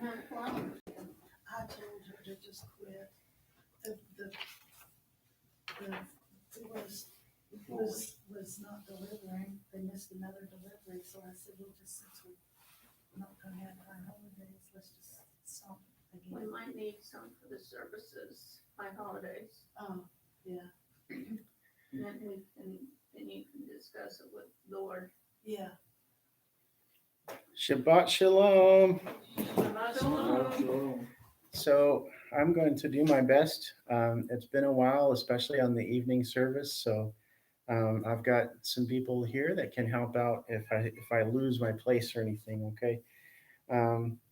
I told her to just quit. The was not delivering. They missed another delivery, so I said, well, just since we're not gonna have high holidays, let's just stop We again. might need some for the services by holidays. Oh, yeah, And then you can discuss it with Lord. yeah. Shabbat Shalom. Shalom. So I'm going to do my best. It's been a while, especially on the evening service. So I've got some people here that can help out if I lose my place or anything. Okay.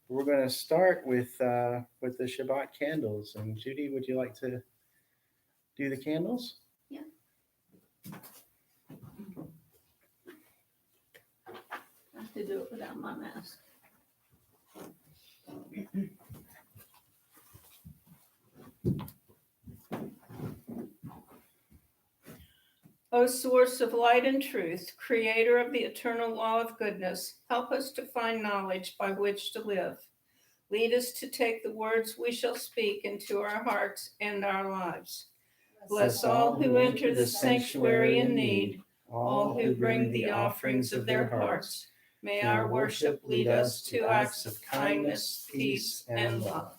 We're going to start with the Shabbat candles. And Judy, would you like to do the candles? Yeah. I have to do it without my mask. O source of light and truth, creator of the eternal law of goodness, help us to find knowledge by which to live. Lead us to take the words we shall speak into our hearts and our lives. Bless all who enter the sanctuary in need, all who bring the offerings of their hearts. May our worship lead us to acts of kindness, peace, and love.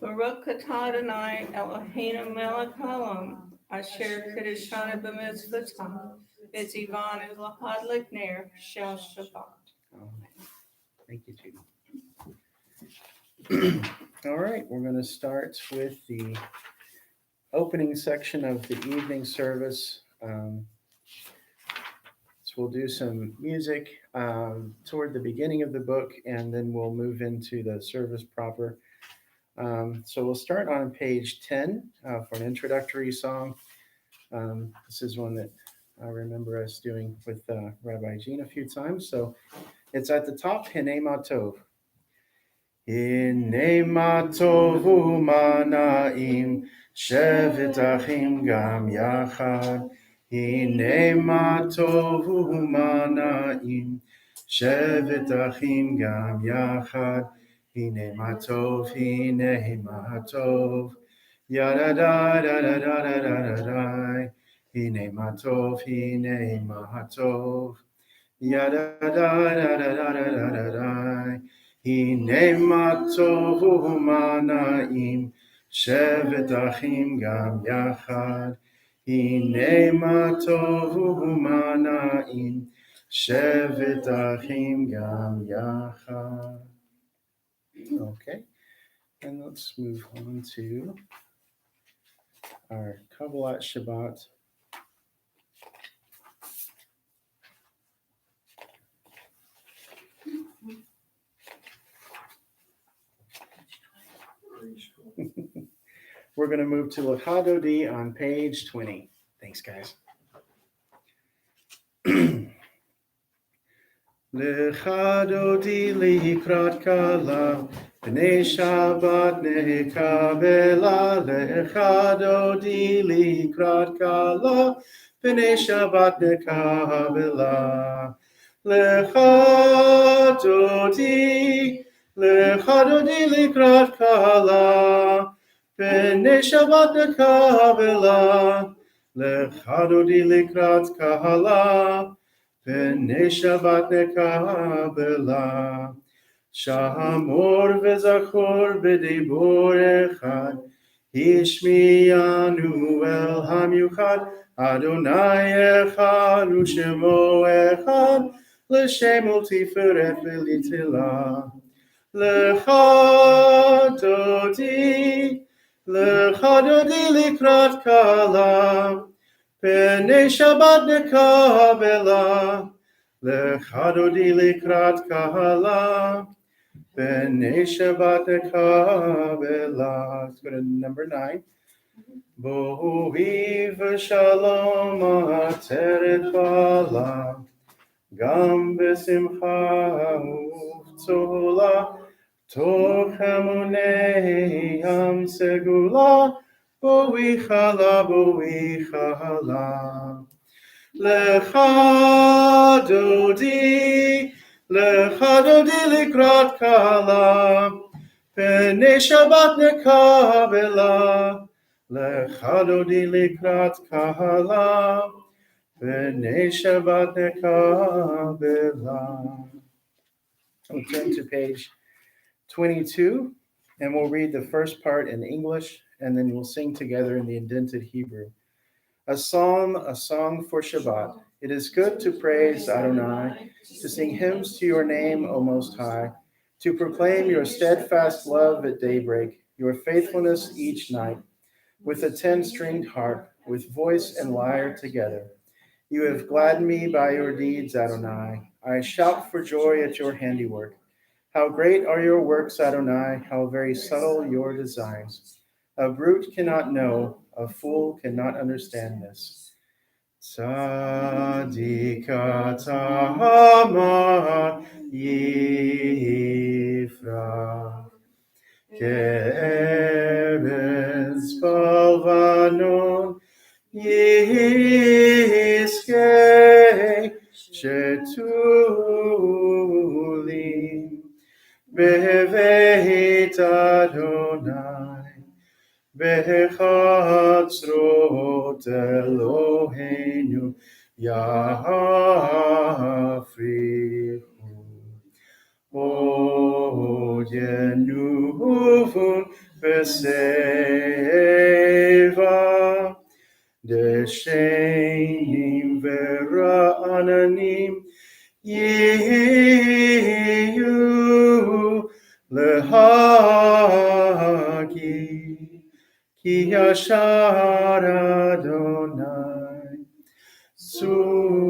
Baruch atah Adonai Eloheinu melech haolam, asher kiddushanu b'mitzvotav, v'tzivanu lahadlik ner shel Shabbat. Thank you, Judy. All right, we're going to start with the opening section of the evening service. So we'll do some music toward the beginning of the book, and then we'll move into the service proper. So we'll start on page 10 for an introductory song. This is one that I remember us doing with Rabbi Jean a few times. So it's at the top, Hinei Ma Tov. Hinei Ma Tov u'mana'im, shevet achim gam yachad. Hinei Ma Tov u'mana'im, shevet achim gam yachad. Hinei Ma Tov, Hinei Ma Tov, yada da da da da da da da. Hinei Ma Tov, Hinei Ma Tov, yada da da da da da da da. Hinei Ma Tov u'mana'im, shevet achim gam yachad. Hinei Ma Tov u'mana'im, shevet achim gam yachad. Okay, and let's move on to our Kabbalah Shabbat. We're going to move to Lechadodi on page 20. Thanks, guys. Lechadodi likrat kala, b'nei Shabbat nekabela. Lechadodi likrat kala, b'nei Shabbat nekabela. Lechadodi likrat kala, b'nei Shabbat nekabela. Lechadodi likrat kala, B'nei Shabbat nekabela. Shamor v'zachor b'dibor echad, Ishmiyanu el hamyuchad, Adonai echad u'shemo echad, L'shem u'tiferet v'litila. Lechadodi likrat kala, B'nei Shabbat nekabela. Lechadodi likrat kala, B'nei Shabbat nekabela. Let's go to number 9. Bo'ui v'shalom ateret bala, Gam besimcha uvtzola, toch hamonei am segula, boichala, boichala. Lecha dodi likrat kala, pnei Shabbat nekabela. Lecha dodi likrat kala, pnei Shabbat nekabela. We'll turn to page 22, and we'll read the first part in English, and then we'll sing together in the indented Hebrew. A psalm, a song for Shabbat. It is good to praise Adonai, to sing hymns to your name, O Most High, to proclaim your steadfast love at daybreak, your faithfulness each night, with a 10-stringed harp, with voice and lyre together. You have gladdened me by your deeds, Adonai. I shout for joy at your handiwork. How great are your works, Adonai, how very subtle your designs. A brute cannot know, a fool cannot understand this. Tzadika Tamar Yifra Keretz Balvanon Yiskei Shetulim Beveit Adonai Bechatzrot Eloheinu Yafrichu Od Yenuvun Beseva Deshenim Vera'ananim Yehu Lehagi Ki Yashar Adonai Suri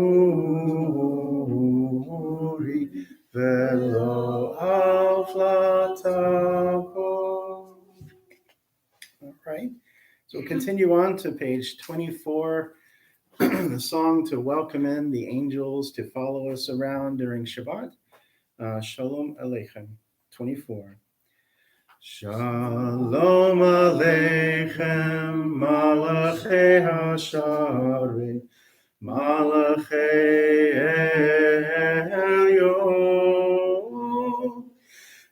Velo Aflatapo. All right, so we'll continue on to page 24, the song to welcome in the angels to follow us around during Shabbat. Shalom Aleichem, 24. Shalom Aleichem, Malachei Hasharet, Malachei Elyon,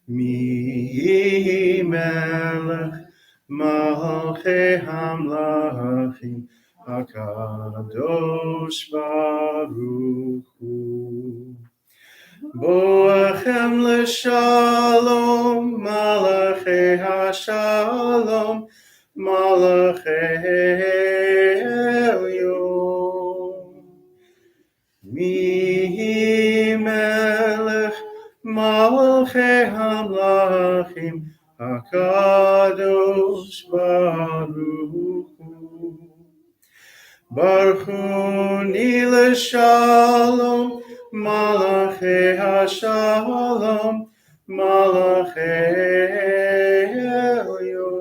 Mi Melech, Malchei Hamlachim, HaKadosh Baruch Hu. Boachem leshalom, Malachei Hashalom, Malachei Elyon. Mi Melech, Malachei Hamlachim, HaKadosh Baruch Hu. Baruchuni leshalom, Malachei Hashalom, Malachei Elyon.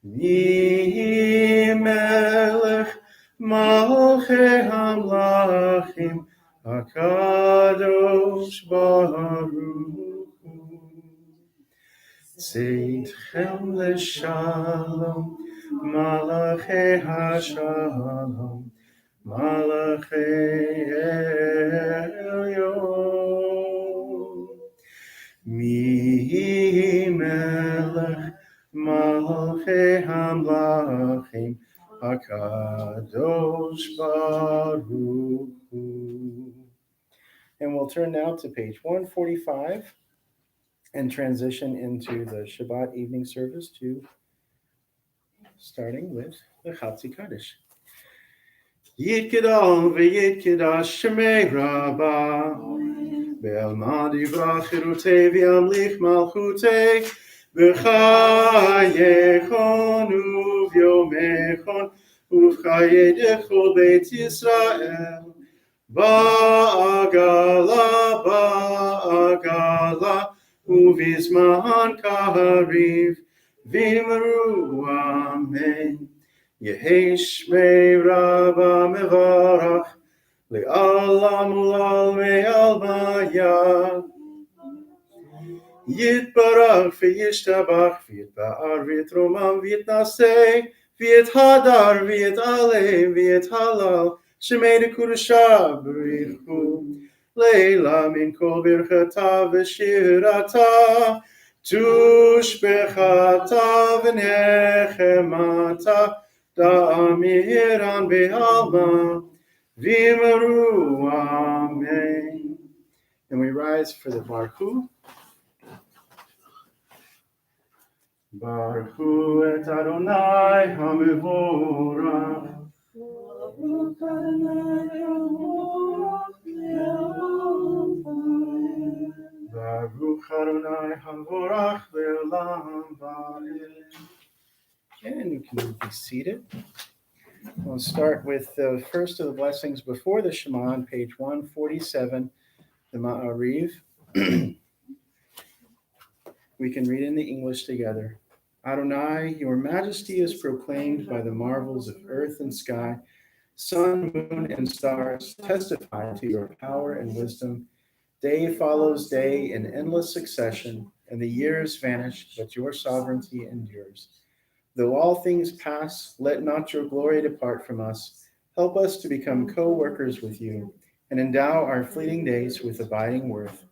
Mi Melech, Malachei Hamlachim, HaKadosh Baruch Hu. Seitchem leshalom, Malachei Hashalom, Malachei Elyon. Mi Melech, Malachei Hamlachim, HaKadosh Baruch Hu. And we'll turn now to page 145 and transition into the Shabbat evening service starting with the Chatzi Kaddish. Yitkedal v'yitkedash shemei Rabbah, be'alma divrach chirutei v'yamlich malchutei, b'chayechon uv'yomechon, uv'chayei dechol beit Yisrael, ba'agala, uv'izman kariv, v'imru amen. Yehi shmei Rabbah mevarach, Le'alam ulal me'almaya. Yitbarach v'yishtabach v'yitba'ar v'yitromam v'yitnaseh v'yithadar v'yit'aleh v'yithalal shemei dekudasha b'richu leila min kol birchata v'shirata tushbechata v'nechemata da'amiran v'alma v'yimaru amen. And we rise for the Barhu. Baruch hu et Adonai HaMevorach. Baruch Adonai HaMevorach le'olam va'ed. Baruch Adonai HaMevorach le'olam va'ed. And you can be seated. We'll start with the first of the blessings before the Shema on page 147, the Ma'ariv. We can read in the English together. Adonai, your majesty is proclaimed by the marvels of earth and sky. Sun, moon, and stars testify to your power and wisdom. Day follows day in endless succession, and the years vanish, but your sovereignty endures. Though all things pass, let not your glory depart from us. Help us to become co-workers with you, and endow our fleeting days with abiding worth.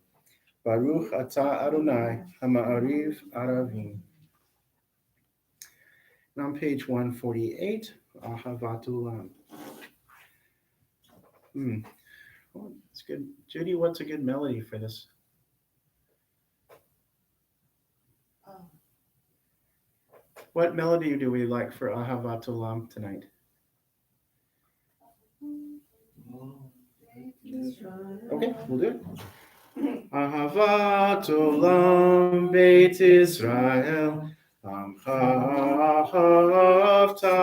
Baruch atah Adonai, Hama'ariv Aravim. And on page 148, Ahavat Ulam. Oh, it's good. Judy, what's a good melody for this? What melody do we like for Ahavat Ulam tonight? Okay, we'll do it. Ahavat Olam Beit Israel Amcha Ahavta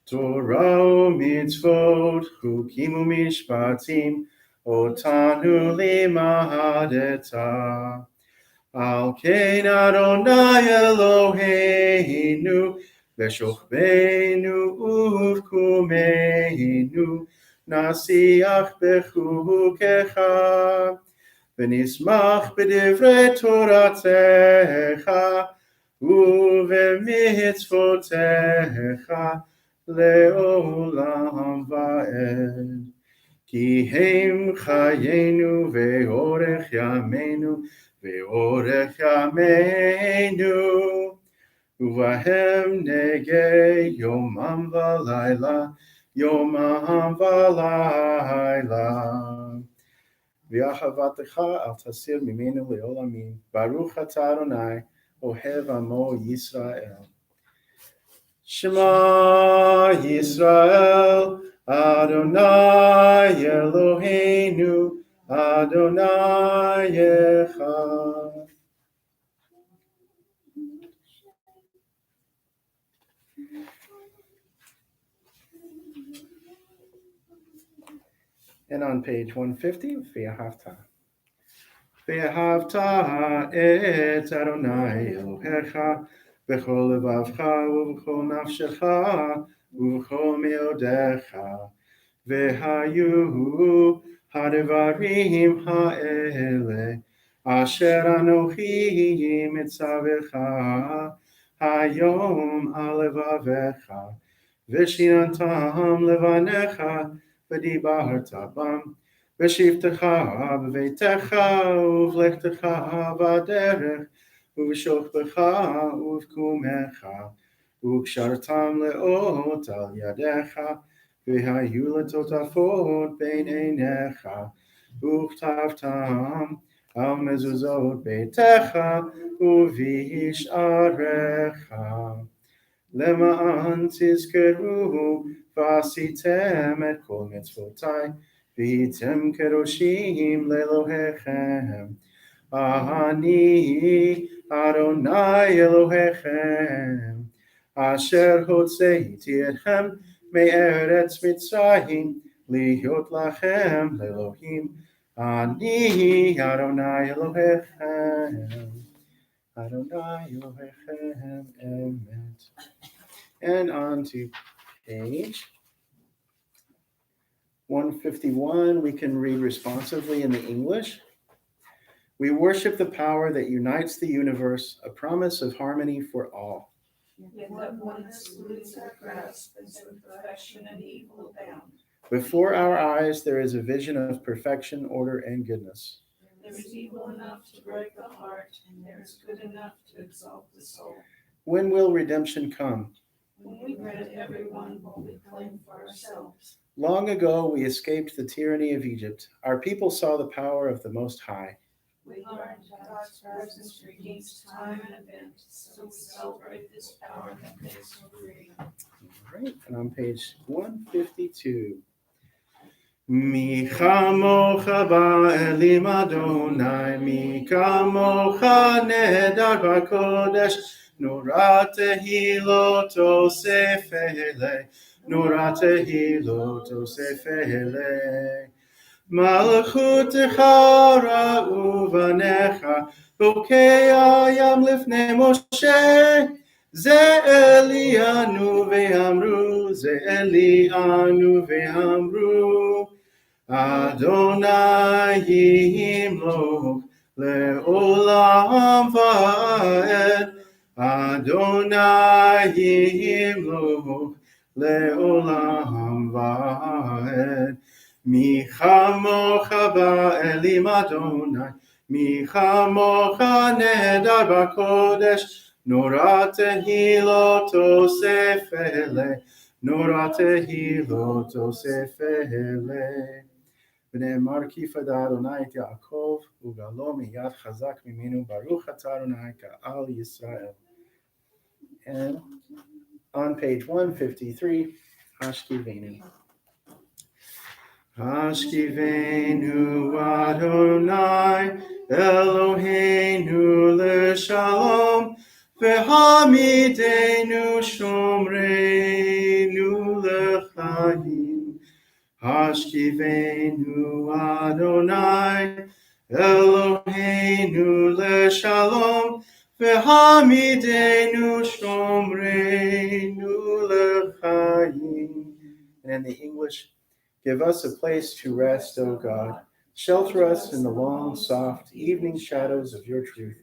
Torah Mitzvot Chukim Umishpatim Otanu Limadeta Al Kein Adonai Eloheinu B'shochbeinu uvkumeinu Nasiach bechukecha V'nismach b'divrei Toratecha Uv'mitzvotecha Le'olam va'ed Ki hem chayenu ve'orech yameinu Ve'orech yameinu Uvahem nege yomam v'layla Yomam v'layla V'achavatecha al tasir mimenu le'olamim Baruch atah Adonai Ohev amo Yisrael Shema Yisrael Adonai Eloheinu Adonai Echad. And on page 150, Ve'ahavta. Ve'ahavta et Adonai Elohecha B'chol levavcha u'b'chol nafshecha u'b'chol me'odecha Ve'hayu ha'devarim ha'ele Asher anochi mitzavecha hayom alevavecha V'shinantam levanecha v'dibarta bam V'shivtecha b'veitecha uv'lechtecha v'aderech uv'shochbecha uv'kumecha u'kshartam le'ot al yadecha v'hayu letotafot bein einecha u'chtavtam al mezuzot beitecha uv'yisharecha למען תזכרו ועשיתם את כל מצוותיי והייתם קדושים לאלוהיכם. אני אדוני אלוהיכם אשר הוצאתי אתכם מארץ מצרים להיות לכם לאלוהים. אני אדוני אלוהיכם. Adonai Elohechem Emet. And on to page 151, we can read responsively in the English. We worship the power that unites the universe, a promise of harmony for all. Yet that one excludes our grasp, and so perfection and evil abound. Before our eyes, there is a vision of perfection, order, and goodness. There is evil enough to break the heart, and there is good enough to exalt the soul. When will redemption come? When we grant everyone what we claim for ourselves. Long ago, we escaped the tyranny of Egypt. Our people saw the power of the Most High. We learned God's presence redeems time and event, so we celebrate this power that makes for freedom. All right, and on page 152. Mi chamocha ba'elim Adonai, mi kamocha nedar b'kodesh, nura tehilot osefele, nura tehilot osefele. Malchutecha ra'u v'necha, bokei hayam lifnei Moshe. Ze Elianu ve'amru, Ze Elianu ve'amru, Adonai yimloch le'olam va'ed, Adonai yimloch le'olam va'ed. Mi chamocha ba'elim Adonai, mi chamocha nedar b'kodesh, Nora tehilot osefele, Nora tehilot osefele. V'ne'emar ki fada Adonai et Yaakov, ugalo miyad chazak mimenu, Baruch atah Adonai ka'al Yisrael. And on page 153, Hashkivenu. Hashkivenu Adonai, Eloheinu le'shalom, V'hamidenu shomreinu l'chaim. Hashkivenu Adonai, Eloheinu le'shalom, V'hamidenu shomreinu l'chaim. And in the English, give us a place to rest, O God. Shelter us in the long, soft evening shadows of your truth.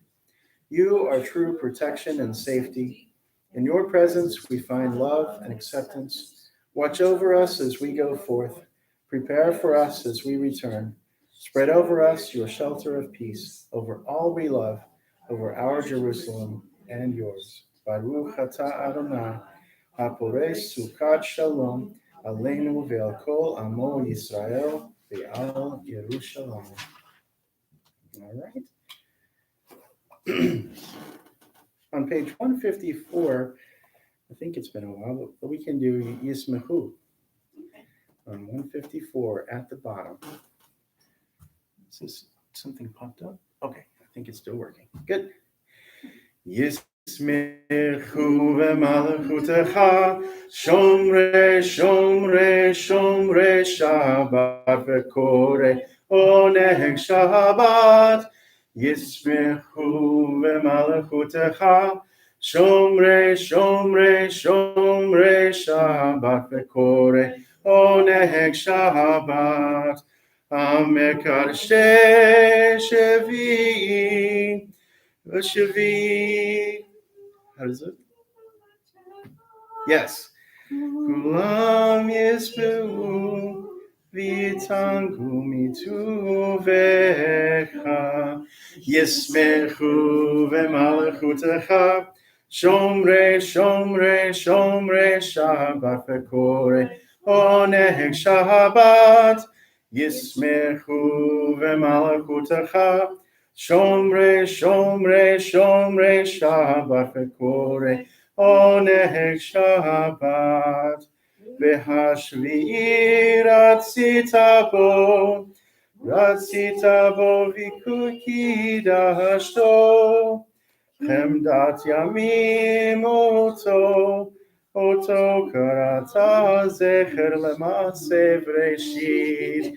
You are true protection and safety. In your presence we find love and acceptance. Watch over us as we go forth. Prepare for us as we return. Spread over us your shelter of peace, over all we love, over our Jerusalem and yours. Baruch atah Adonai, hapores sukat shalom, aleinu ve'al kol amo Yisrael ve'al Yerushalayim. All right. On page 154, I think it's been a while, but we can do Yismehu. On 154 at the bottom. Is this something popped up? Okay, I think it's still working. Good. Yismechu v'malachutecha, shomre, shomre, shomre Shabbat v'kore oneg Shabbat. Yismechu v'malachutecha, shomre, shomre, shomre Shabbat v'kore oneg Shabbat. Amekarshe Shevi, Shevi. How does it? Yes. Kulam yispehu v'yitangu mituvecha, yismechu v'malachutecha, shomre, shomre, shomre Shabbat v'kore oneg Shabbat. Yismechu v'malachutecha, shomre, shomre, shomre Shabbat v'kore oneg Shabbat. V'hashvi'i ratzita bo v'kidashto, chemdat yamim oto karata zecher lema'aseh v'reshit.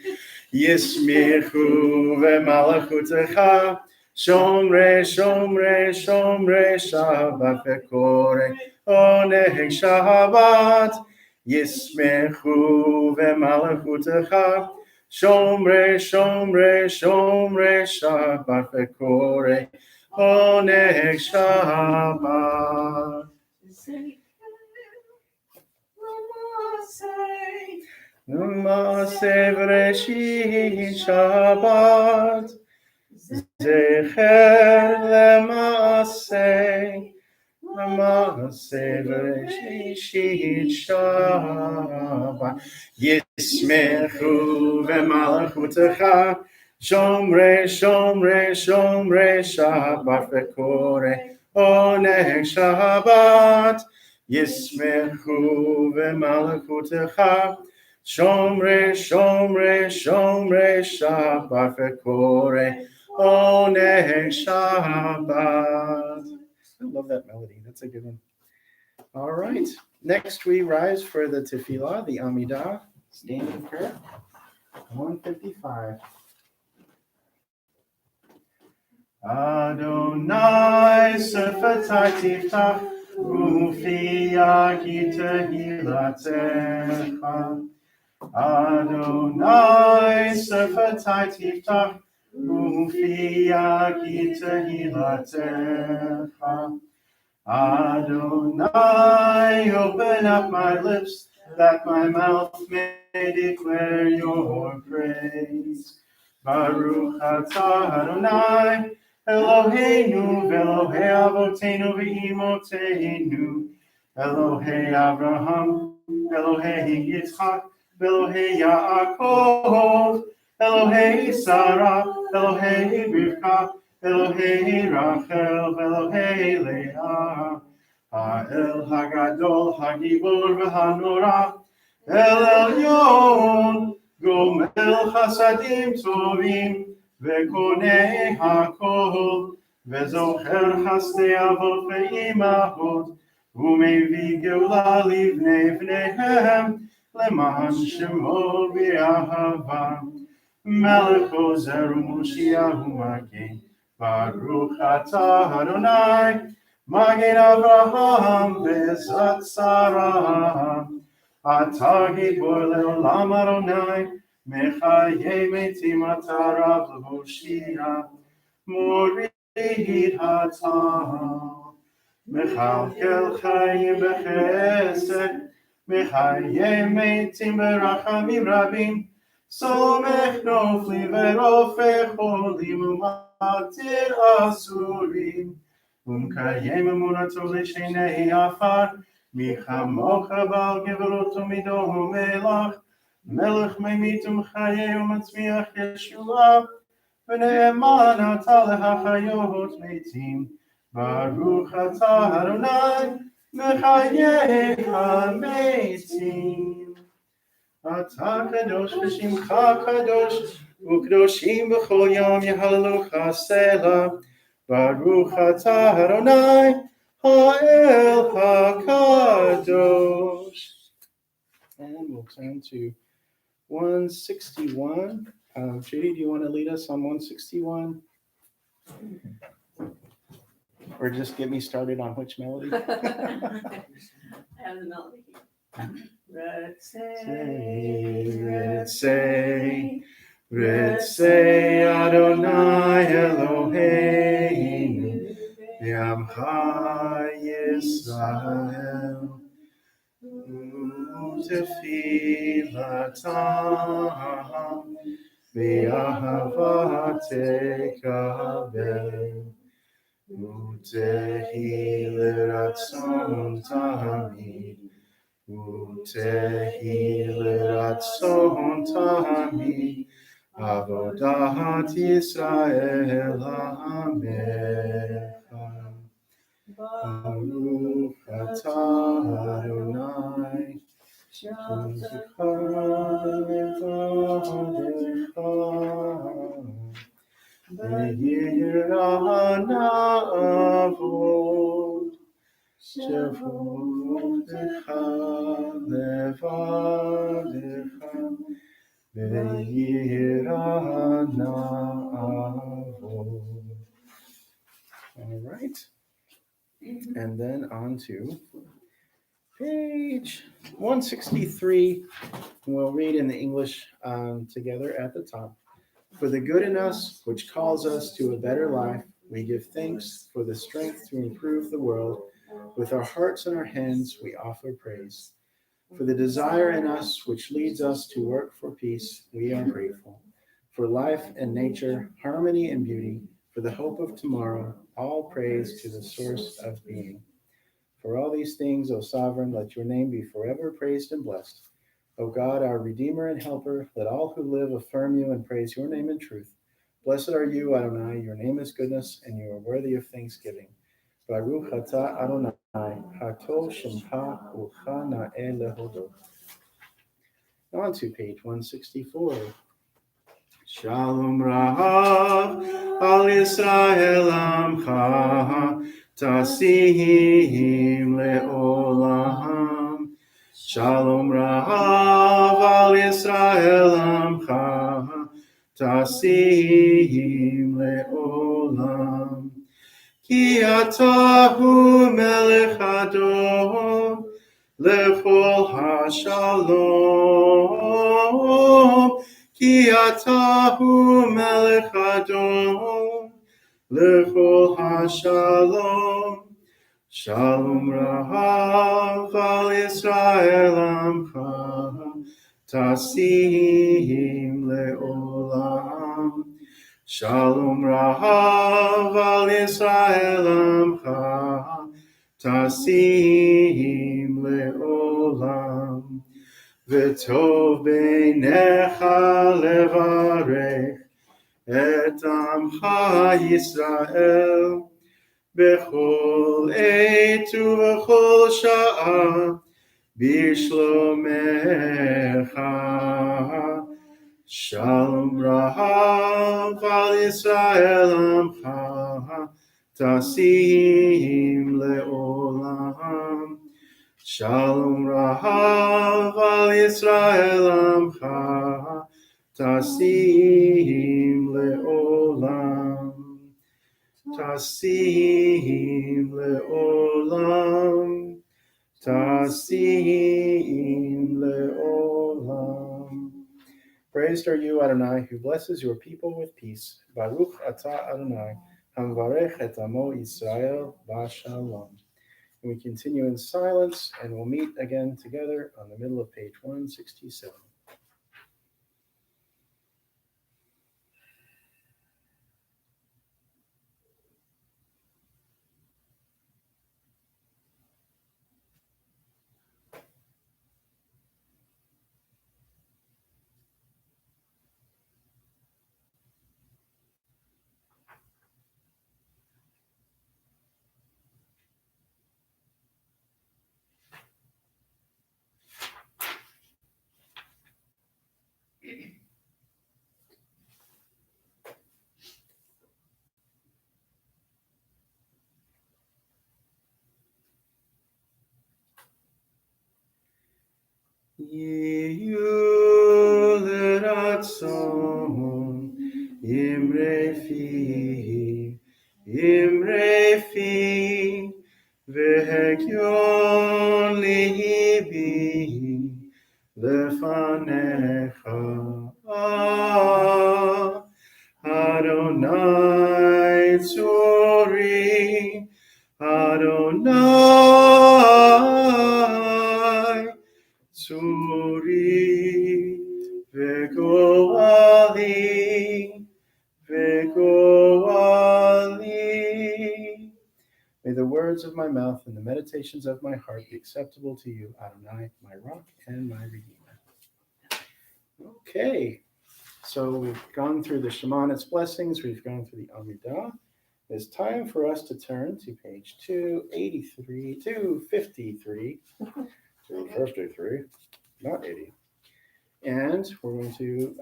Yismechu v'malachutecha, shomre, shomre, shomre Shabbat v'kore oneg Shabbat. ישמחו במלכותך, שומרי שומרי שומרי שבת וקורא עונג שבת. למעשה בראשית שבת, זכר למעשה, למעשה בראשית שבת. ישמחו במלכותך, שומרי שומרי שומרי שבת וקורא עונג שבת. ישמחו במלכותך, שומרי שומרי שומרי שבת וקורא עונג שבת. I love that melody. That's a good one. All right. Next, we rise for the Tefila the Amidah, standing prayer, 155. Adonai sefatai tiftach ufiaki tehilatecha. Adonai sefatai tiftach ufiaki tehilatecha. Adonai, open up my lips, that my mouth may declare your praise. Baruch atah Adonai, Eloheinu, Elohei Avotenu v'Imotenu, Elohei Abraham, Elohei Yitzchak, Elohei Yaakov, Elohei Sarah, Elohei Rivka, Elohei Rachel, Elohei Leah, Ha'el Hagadol, Hagibor v'Hanora, El Elyon, Gomel Chasadim Tovim, Vekonei Hakol, Vezocher Chasdei Avot ve'imahot, Umevi Geula livnei vneihem, Leman Shemo v'Ahava, Melech Ozer u'Moshiach u'Magen, Baruch atah Adonai, Magen Avraham ve'Zat Sarah, Atah Gibor le'olam Adonai, Mechaye metim atah rav l'hoshia, Morid hatah, Mechalkel chayim b'chesed, Mechaye metim b'rachamim rabim, Somech noflim ve'rofech cholim u'matir asurim, Umkayem emunato l'shenei afar, Michamocha bal geveroto midohu melach, Melech memitum chaye u'matzmiach Yeshua, V'ne'eman atah lehachayot metim, Baruch atah Adonai, Mechaye hametim. Atah kadosh v'shimcha kadosh, U'kadoshim b'chol yom yehalelucha selah, Baruch atah Adonai, Ha'el HaKadosh. And we'll turn to 161. Judy, do you want to lead us on 161? Or just get me started on which melody? I have the melody here. Ritzei, Ritzei Adonai Eloheinu, Yamcha Yisrael, Tefilata, Be'ahava tekabel, Utehi l'ratzon tamid, Utehi l'ratzon tamid, Avodat Yisrael Hamecha. Baruch atah Adonai, Shemcha levadecha, ve'yirah na'avod, Shevutecha levadecha, ve'yirah na'avod. All right. And then on to Page 163. And we'll read in the English together at the top. For the good in us, which calls us to a better life, we give thanks for the strength to improve the world. With our hearts and our hands, we offer praise. For the desire in us, which leads us to work for peace, we are grateful. For life and nature, harmony and beauty, for the hope of tomorrow, all praise to the source of being. For all these things, O Sovereign, let your name be forever praised and blessed. O God, our Redeemer and Helper, let all who live affirm you and praise your name in truth. Blessed are you, Adonai, your name is goodness, and you are worthy of thanksgiving. Baruch atah Adonai, hatov shemcha ucha na'eh lehodot. On to page 164. Shalom Rahav al Yisrael Amcha Tasihim Le'olam. Shalom Rahav al Yisrael Amcha Tasihim Le'olam. Ki atahu melech adon lechol hashalom. Ki atahu melech adon lechol hashalom. Shalom Rahav al Yisrael Amcha Tasihim Le'olam. Shalom Rahav al Yisrael Amcha Tasihim Le'olam. V'tov beinecha levarech et Amcha Yisrael bechol עת ובכל שעה בשלומך. Shalom Rahav al Yisrael Amcha Tasihim Le'olam. Shalom Rahav al Yisrael Amcha Tasihim Le'olam. Tasihim Le'olam. Tasihim Le'olam. Praised are you, Adonai, who blesses your people with peace. Baruch atah Adonai, hamvarech et amo Yisrael b'shalom. And we continue in silence, and we'll meet again together on the middle of page 167. Yiyu l'ratzon imre fi v'hekyon libi lefanecha. Adonai tzuri, Adonai tzuri, v'goali, v'goali. May the words of my mouth and the meditations of my heart be acceptable to you, Adonai, my rock and my redeemer. Okay, so we've gone through the Shema and its blessings. We've gone through the Amidah. It's time for us to turn to page 253, 253, 253, not 80. And we're going to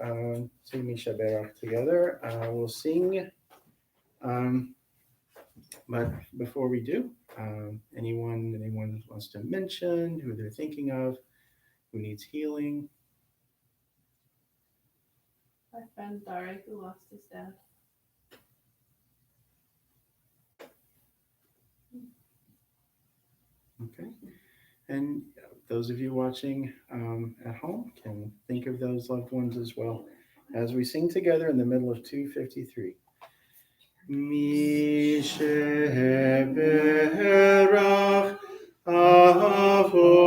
sing Misha Berach together. We'll sing, but before we do, anyone wants to mention who they're thinking of, who needs healing? My friend Dari, who lost his dad. Okay. And those of you watching at home can think of those loved ones as well as we sing together in the middle of 253. Mi sheberach avotenu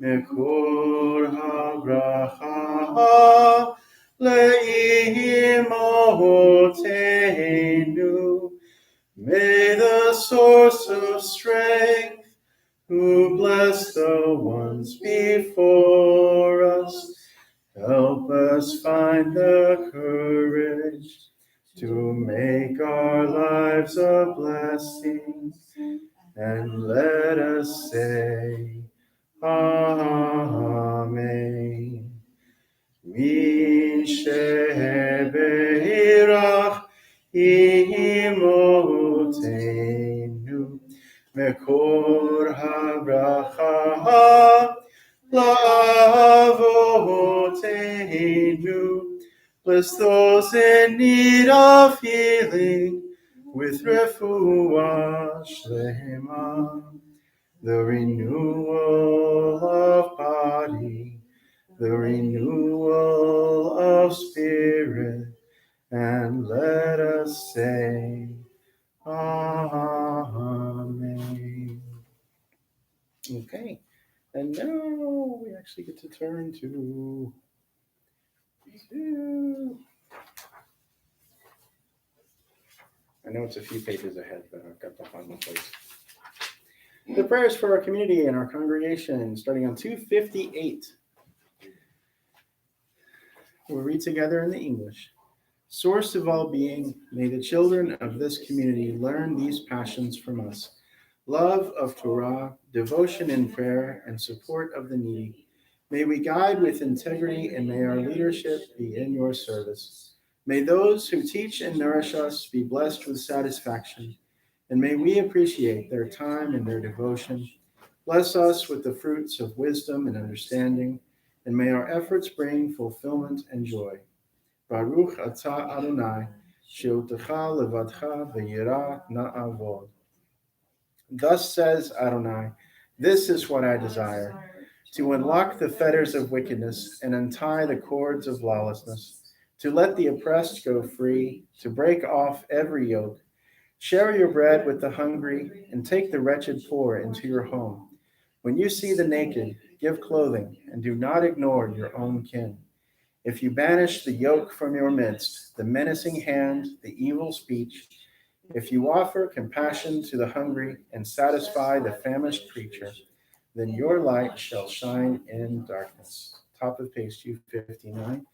mekor habracha leimotenu. May the source of strength, who bless the ones before us, help us find the courage to make our lives a blessing, and let us say, Amen. Mi shebeirach imotenu mekor habracha la'avotenu. Bless those in need of healing with refuah shlema, the renewal of body, the renewal of spirit, and let us say, Amen. Okay, and now we actually get to turn to I know it's a few pages ahead, but I've got the final place. The prayers for our community and our congregation, starting on 258. We'll read together in the English. Source of all being, may the children of this community learn these passions from us: love of Torah, devotion in prayer, and support of the needy. May we guide with integrity, and may our leadership be in your service. May those who teach and nourish us be blessed with satisfaction, and may we appreciate their time and their devotion. Bless us with the fruits of wisdom and understanding, and may our efforts bring fulfillment and joy. Baruch atah Adonai, she'otecha levadcha v'yirah na'avod. Thus says Adonai, this is what I desire, to unlock the fetters of wickedness and untie the cords of lawlessness, to let the oppressed go free, to break off every yoke. Share your bread with the hungry, and take the wretched poor into your home. When you see the naked, give clothing, and do not ignore your own kin. If you banish the yoke from your midst, the menacing hand, the evil speech, if you offer compassion to the hungry and satisfy the famished creature, then your light shall shine in darkness. Top of page 259.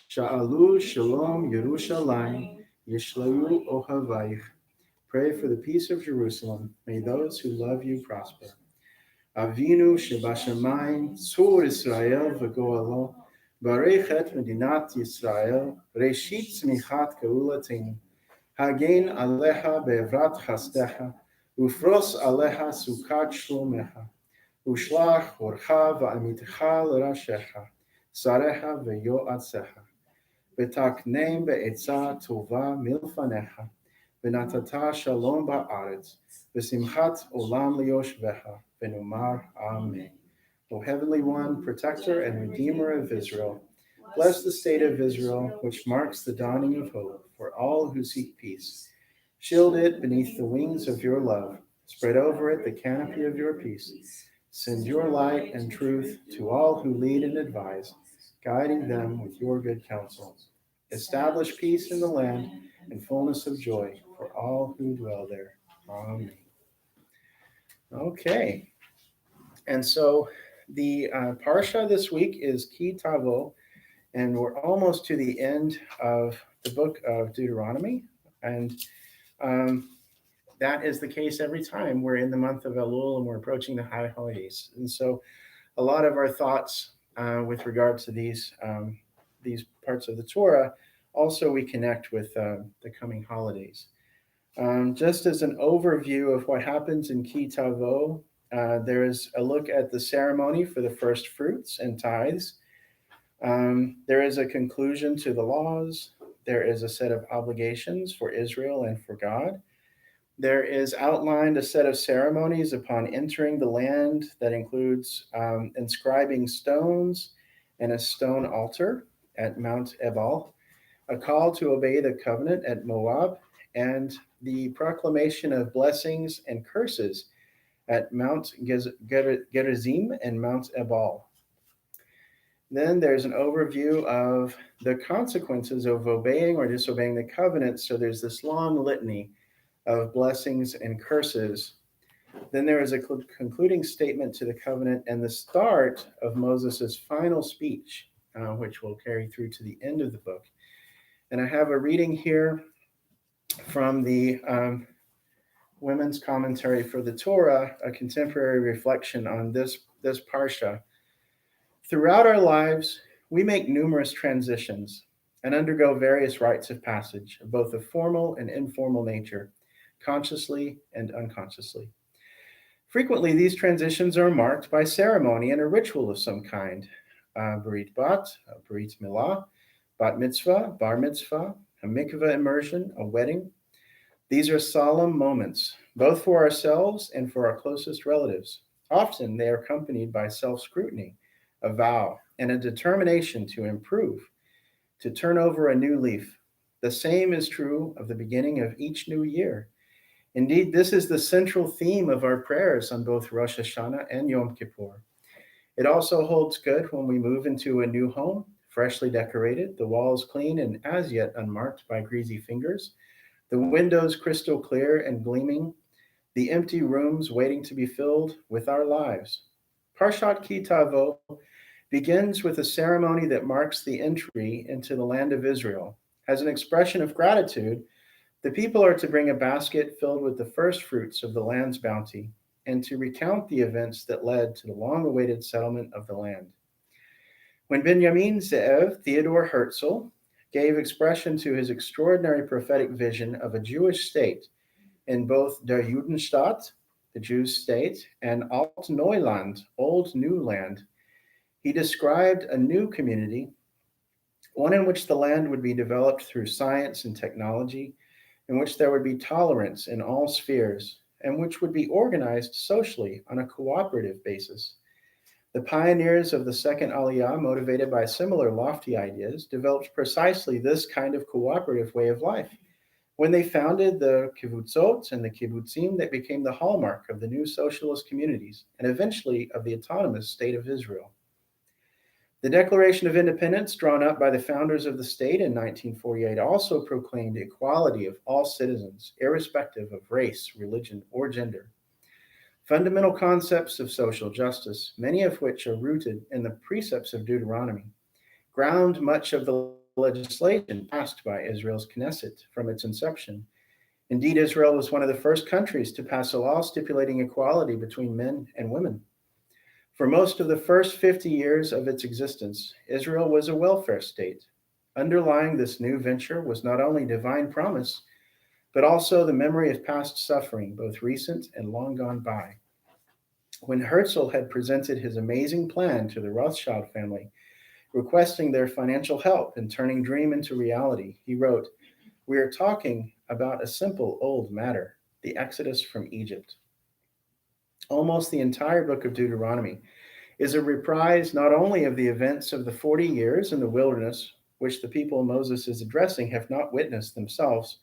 Sha'alu shalom Yerushalayim, yishlayu ohavayich. Pray for the peace of Jerusalem. May those who love you prosper. Avinu shebashamayim, tzur Israel v'goalo, barech et medinat Yisrael, reshit tzmichat geulatenu. Hagen aleha be'evrat chastecha, ufros aleha sukat shlomecha, ushlach orcha va'amitcha l'rashecha, sarecha ve'yoatzecha, v'taknem be'etza tova milfanecha, v'natata shalom ba'aretz, v'simchat olam liyoshvecha, v'numar Amen. O Heavenly One, Protector and Redeemer of Israel, bless the state of Israel, which marks the dawning of hope for all who seek peace. Shield it beneath the wings of your love. Spread over it the canopy of your peace. Send your light and truth to all who lead and advise, guiding them with your good counsel. Establish peace in the land and fullness of joy for all who dwell there. Amen. Okay. And so the parsha this week is Ki Tavo, and we're almost to the end of the book of Deuteronomy. And that is the case every time we're in the month of Elul and we're approaching the high holidays. And so a lot of our thoughts with regard to these parts of the Torah, also we connect with the coming holidays. Just as an overview of what happens in Ki Tavo, there is a look at the ceremony for the first fruits and tithes. There is a conclusion to the laws. There is a set of obligations for Israel and for God. There is outlined a set of ceremonies upon entering the land that includes inscribing stones and a stone altar at Mount Ebal, a call to obey the covenant at Moab, and the proclamation of blessings and curses at Mount Gerizim and Mount Ebal. Then there's an overview of the consequences of obeying or disobeying the covenant. So there's this long litany of blessings and curses. Then there is a concluding statement to the covenant and the start of Moses' final speech, which will carry through to the end of the book. And I have a reading here from the Women's Commentary for the Torah, a contemporary reflection on this parsha. Throughout our lives, we make numerous transitions and undergo various rites of passage of both a formal and informal nature, consciously and unconsciously. Frequently, these transitions are marked by ceremony and a ritual of some kind, Brit Bat, Brit Milah, Bat Mitzvah, Bar Mitzvah, a mikveh immersion, a wedding. These are solemn moments, both for ourselves and for our closest relatives. Often they are accompanied by self-scrutiny, a vow, and a determination to improve, to turn over a new leaf. The same is true of the beginning of each new year. Indeed, this is the central theme of our prayers on both Rosh Hashanah and Yom Kippur. It also holds good when we move into a new home, freshly decorated, the walls clean and as yet unmarked by greasy fingers, the windows crystal clear and gleaming, the empty rooms waiting to be filled with our lives. Parshat Ki Tavo begins with a ceremony that marks the entry into the land of Israel. As an expression of gratitude, the people are to bring a basket filled with the first fruits of the land's bounty and to recount the events that led to the long-awaited settlement of the land. When Benjamin Ze'ev Theodor Herzl gave expression to his extraordinary prophetic vision of a Jewish state in both Der Judenstaat, the Jews' state, and Alt Neuland, Old New Land, he described a new community, one in which the land would be developed through science and technology, in which there would be tolerance in all spheres, and which would be organized socially on a cooperative basis. The pioneers of the second Aliyah, motivated by similar lofty ideas, developed precisely this kind of cooperative way of life. When they founded the kibbutzot and the kibbutzim that became the hallmark of the new socialist communities and eventually of the autonomous state of Israel. The Declaration of Independence, drawn up by the founders of the state in 1948, also proclaimed equality of all citizens, irrespective of race, religion, or gender. Fundamental concepts of social justice, many of which are rooted in the precepts of Deuteronomy, ground much of the legislation passed by Israel's Knesset from its inception. Indeed, Israel was one of the first countries to pass a law stipulating equality between men and women. For most of the first 50 years of its existence, Israel was a welfare state. Underlying this new venture was not only divine promise, but also the memory of past suffering, both recent and long gone by. When Herzl had presented his amazing plan to the Rothschild family, requesting their financial help in turning dream into reality, he wrote, "We are talking about a simple old matter, the Exodus from Egypt." Almost the entire book of Deuteronomy is a reprise not only of the events of the 40 years in the wilderness, which the people Moses is addressing have not witnessed themselves,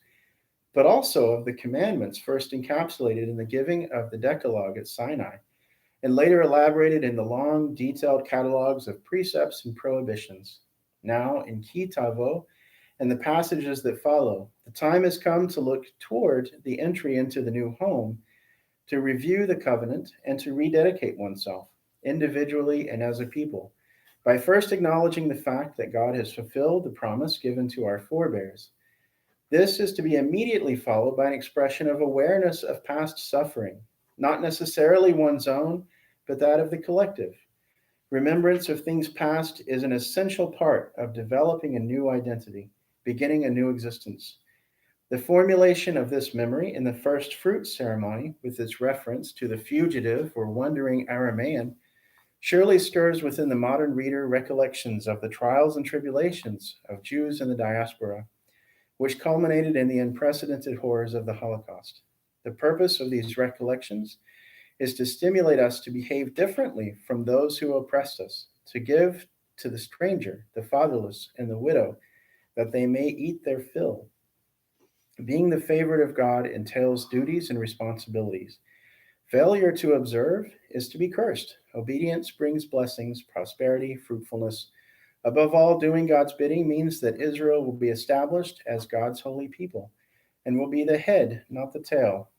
but also of the commandments first encapsulated in the giving of the Decalogue at Sinai, and later elaborated in the long, detailed catalogs of precepts and prohibitions. Now, in Ki Tavo and the passages that follow, the time has come to look toward the entry into the new home, to review the covenant, and to rededicate oneself, individually and as a people, by first acknowledging the fact that God has fulfilled the promise given to our forebears. This is to be immediately followed by an expression of awareness of past suffering, not necessarily one's own, but that of the collective. Remembrance of things past is an essential part of developing a new identity, beginning a new existence. The formulation of this memory in the first fruits ceremony, with its reference to the fugitive or wandering Aramaean, surely stirs within the modern reader recollections of the trials and tribulations of Jews in the diaspora, which culminated in the unprecedented horrors of the Holocaust. The purpose of these recollections is to stimulate us to behave differently from those who oppressed us, to give to the stranger, the fatherless, and the widow, that they may eat their fill. Being the favorite of God entails duties and responsibilities. Failure to observe is to be cursed. Obedience brings blessings, prosperity, fruitfulness. Above all, doing God's bidding means that Israel will be established as God's holy people and will be the head, not the tail.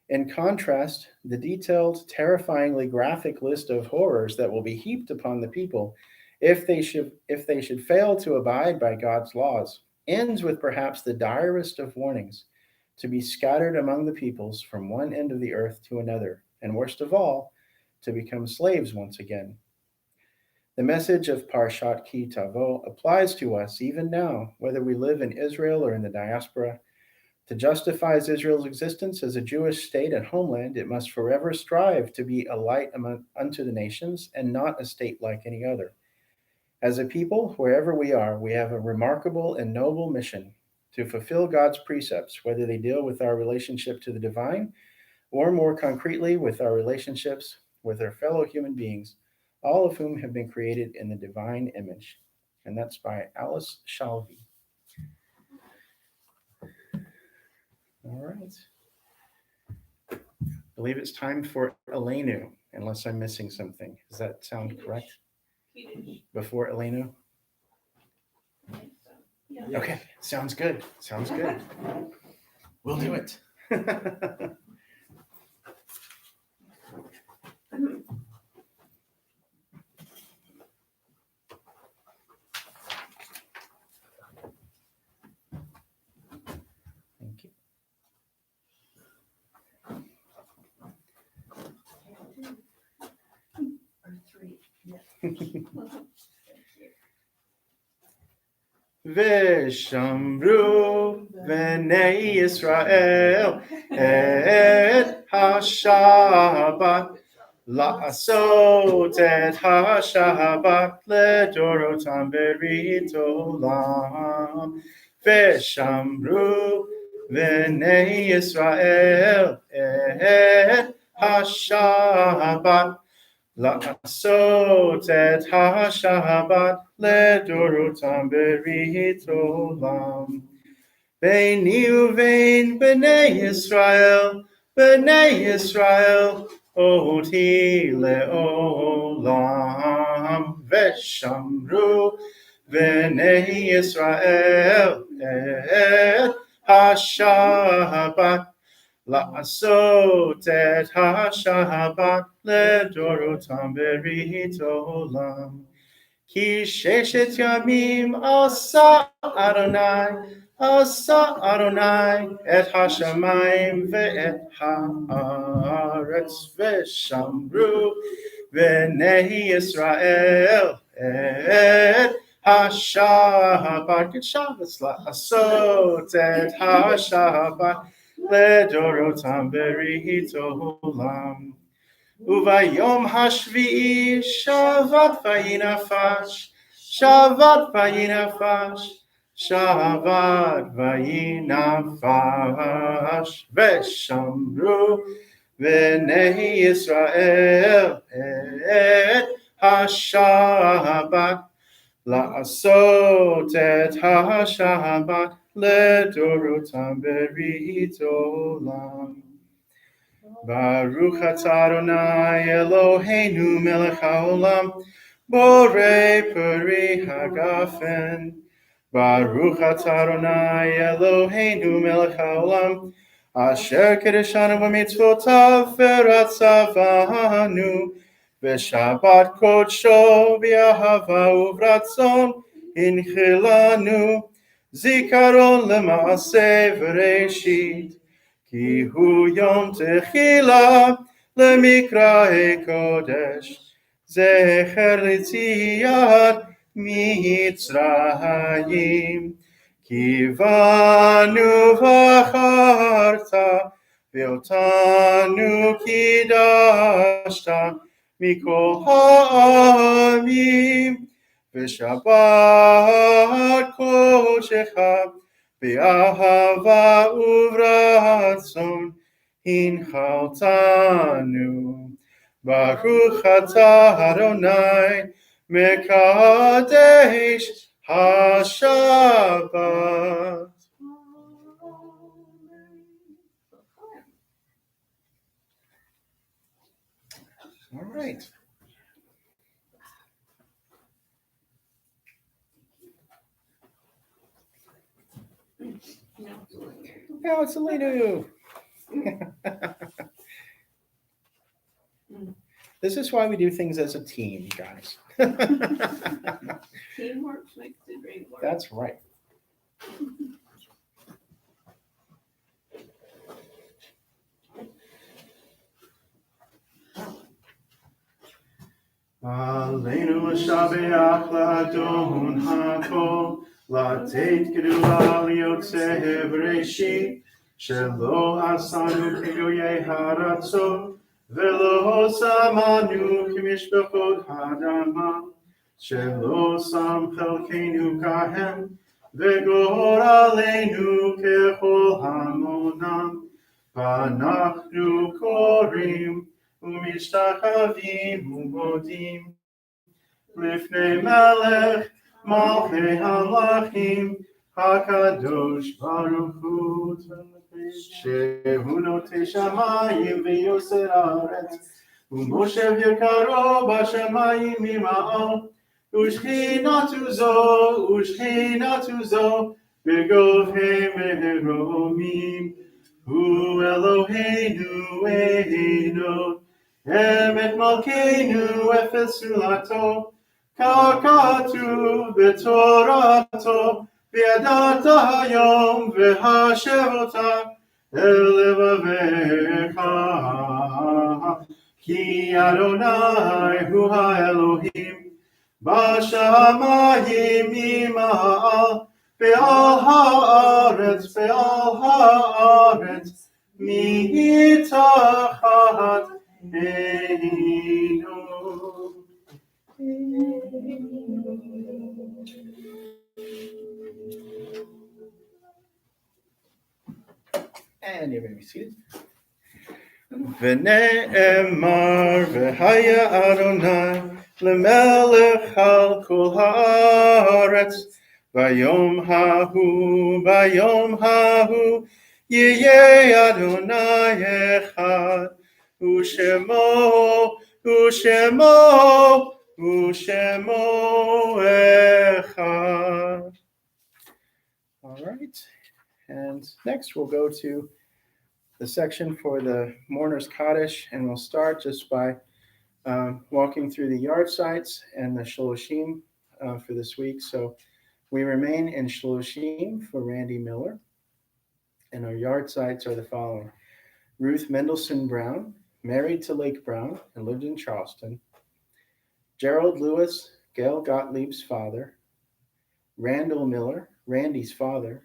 In contrast, the detailed, terrifyingly graphic list of horrors that will be heaped upon the people if they should fail to abide by God's laws ends with perhaps the direst of warnings: to be scattered among the peoples from one end of the earth to another, and worst of all, to become slaves once again. The message of Parshat Ki Tavo applies to us even now, whether we live in Israel or in the diaspora. To justify Israel's existence as a Jewish state and homeland, it must forever strive to be a light unto the nations and not a state like any other. As a people, wherever we are, we have a remarkable and noble mission to fulfill God's precepts, whether they deal with our relationship to the divine or more concretely with our relationships with our fellow human beings, all of whom have been created in the divine image. And that's by Alice Shalvey. All right. I believe it's time for Elenu, unless I'm missing something. Does that sound correct? Before Elenu? Yeah. Okay, sounds good. Sounds good. We'll do it. Thank you. Or three, yeah. V'shamru v'nei Yisrael et ha-Shabbat la'asot et ha-Shabbat ledorotam berit olam. V'shamru v'nei Yisrael et ha-Shabbat la'asot et ha-Shabbat ledorotam berit olam. Beini uvein b'nei Yisrael, oti le'olam. V'shamru b'nei Yisrael et ha-Shabbat la'asot et ha-Shabbat ledorotam berit olam. Ki sheshet yamim asa Adonai et hashamayim ve'et haaretz v'shamru v'nei Yisrael et ha-Shabbat. Good Shabbos la'asot et ha-Shabbat ledorotam berit olam. Uvayom hashvi'i shavat vayinafash, v'shamru v'nei Yisrael et ha-Shabbat la'asot et ha-Shabbat ledorotam berit olam. Baruch atah Adonai Eloheinu melech haolam, borei peri hagafen. Baruch atah Adonai Eloheinu melech haolam, asher kedeshanu b'mitzvotav v'ratzavanu, v'shabbat kodsho b'ahava uvratzon inchilanu, zikaron lema'aseh v'reshit. Ki hu yom techila lemikrae kodesh, zecher litziyat mitzrayim. Ki vanu v'acharta, ve'otanu kidashta mikol ha'amim, v'shabbat kodshecha, Be'ahava uvratzon Hinchaltanu. Baruch atah Adonai Mekadesh HaShabbat. All right. Now it's Alinu. This is why we do things as a team, guys. Teamwork makes the dream work. That's right. Aleinu l'shabeach l'adon hakol, לתת גדולה ליוצא בראשית, שלא עשנו כגויי הרצון, ולא שמנו כמשפחות האדמה, שלא שם חלקנו כהם, וגורלנו ככל המונם, ואנחנו קוראים ומשתחווים ומודים לפני מלך מלכי המלכים הקדוש ברוך הוא, שהוא נוטה שמיים ויוסר הארץ, ומושב יקרו בשמיים ממעל, ושכינתו זו בגובה מרומים. הוא אלוהינו אינו, אמת מלכנו אפס סולתו, ככתוב בתורתו, וידעת היום והשבת אל לבביך, כי אדוני הוא האלוהים בשמיים ממעל, ועל הארץ מתחת עינו. And you may be seated. ונאמר והיה אדוני למלך על כל הארץ, ביום ההוא יהיה אדוני אחד, ושמו אחד. All right, and next we'll go to the section for the Mourner's Kaddish, and we'll start just by walking through the yard sites and the Shloshim for this week. So we remain in Shloshim for Randy Miller, and our yard sites are the following: Ruth Mendelson Brown, married to Lake Brown and lived in Charleston; Gerald Lewis, Gail Gottlieb's father; Randall Miller, Randy's father;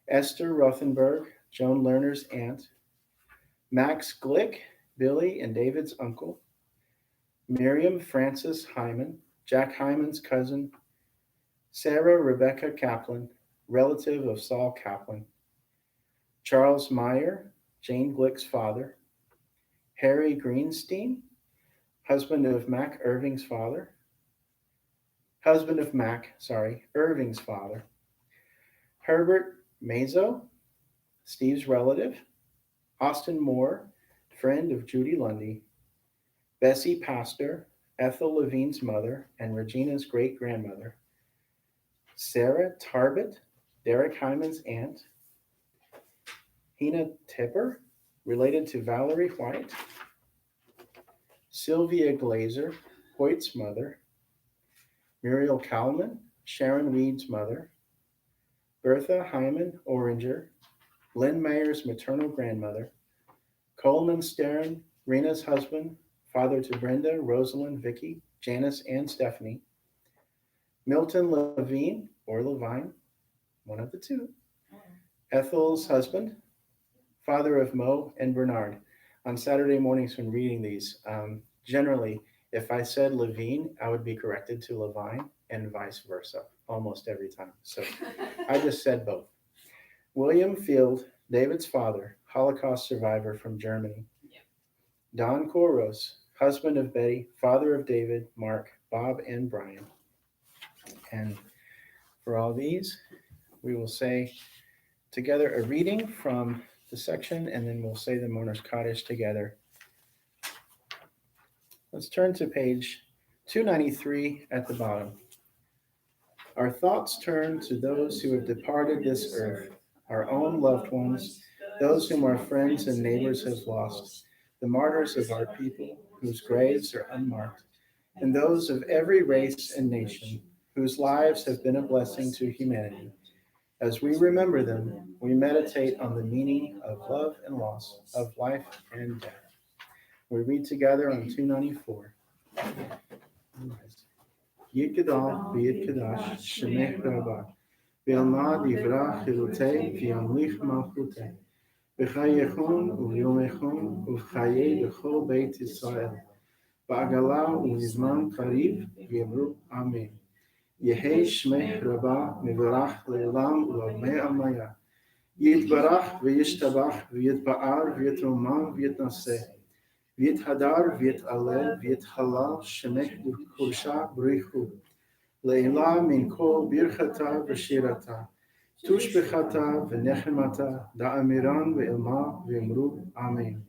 Esther Rothenberg, Joan Lerner's aunt; Max Glick, Billy and David's uncle; Miriam Frances Hyman, Jack Hyman's cousin; Sarah Rebecca Kaplan, relative of Saul Kaplan; Charles Meyer, Jane Glick's father; Harry Greenstein, husband of Mac Irving's father; Irving's father; Herbert Mazo, Steve's relative; Austin Moore, friend of Judy Lundy; Bessie Pastor, Ethel Levine's mother and Regina's great-grandmother; Sarah Tarbett, Derek Hyman's aunt; Hina Tipper, related to Valerie White; Sylvia Glazer, Hoyt's mother; Muriel Kalman, Sharon Weed's mother; Bertha Hyman Oringer, Lynn Mayer's maternal grandmother; Coleman Stern, Rena's husband, father to Brenda, Rosalind, Vicky, Janice, and Stephanie; Milton Levine, or Levine, one of the two; Ethel's husband, father of Mo and Bernard. On Saturday mornings when reading these, generally, if I said Levine, I would be corrected to Levine and vice versa, almost every time. So I just said both. William Field, David's father, Holocaust survivor from Germany. Don Koros, husband of Betty, father of David, Mark, Bob, and Brian. And for all these, we will say together a reading from the section, and then we'll say the Mourner's Kaddish together. Let's turn to page 293 at the bottom. Our thoughts turn to those who have departed this earth, our own loved ones, those whom our friends and neighbors have lost, the martyrs of our people, whose graves are unmarked, and those of every race and nation, whose lives have been a blessing to humanity. As we remember them, we meditate on the meaning of love and loss, of life and death. We read together on 294. Yitgadal v'yitkadash shemech rabah, v'yalmad yivrach chilutei v'yamlich malchutei, v'chayechon u'yomechon u'chayei b'chol beit Yisrael, ba'agala u'mizman karib v'yamru amen. Yehei shmech rabah mivarach le'olam u'amei amaya, yitbarach v'yishtabach v'yitba'ar v'yitromam v'yitnaseh, v'yithadar v'yit'aleh v'yithalal shemech kursha b'richu, le'ila min kol birchata v'shirata, tushbechata v'nechemata, da'amiran v'ilma v'imru amen.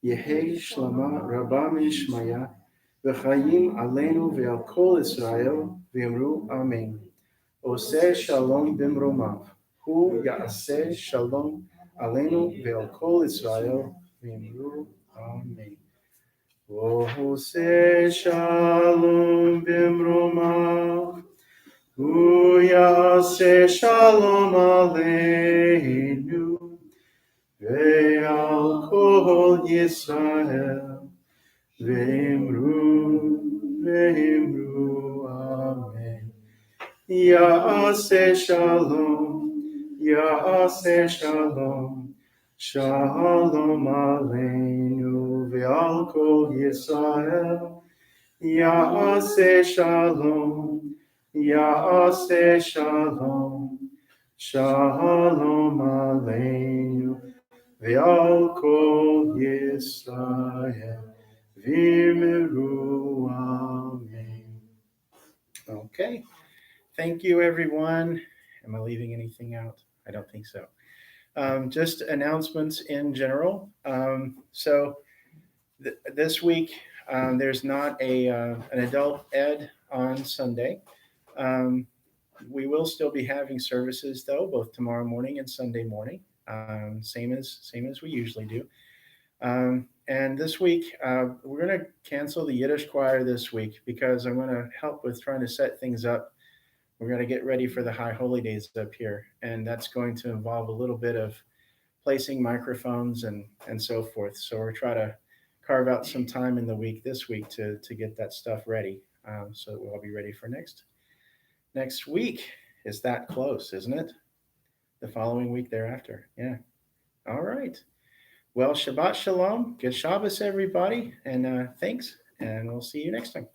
Yehei shlama rabba min shmaya, v'chayim aleinu ve'al kol Israel v'imru amen. Oseh shalom b'mromav, hu ya'aseh shalom aleinu ve'al kol Israel v'imru amen. Oseh shalom b'mromav, hu ya'aseh shalom aleinu ve'al kol Yisrael v'imru amen. Ya'aseh shalom, shalom aleinu ve'al kol Yisrael. Ya'aseh shalom, shalom aleinu ve'al kol Yisrael. V'imru amen. Okay. Thank you, everyone. Am I leaving anything out? I don't think so. Just announcements in general. This week, there's not an adult ed on Sunday. We will still be having services, though, both tomorrow morning and Sunday morning, same as we usually do. And this week, we're going to cancel the Yiddish choir this week because I'm going to help with trying to set things up. We're going to get ready for the High Holy Days up here, and that's going to involve a little bit of placing microphones and so forth. So we're trying to carve out some time in the week this week to get that stuff ready, so that we'll all be ready for next week. Is that close, isn't it? The following week thereafter. Yeah. All right. Well, Shabbat Shalom. Good Shabbos, everybody, and thanks, and we'll see you next time.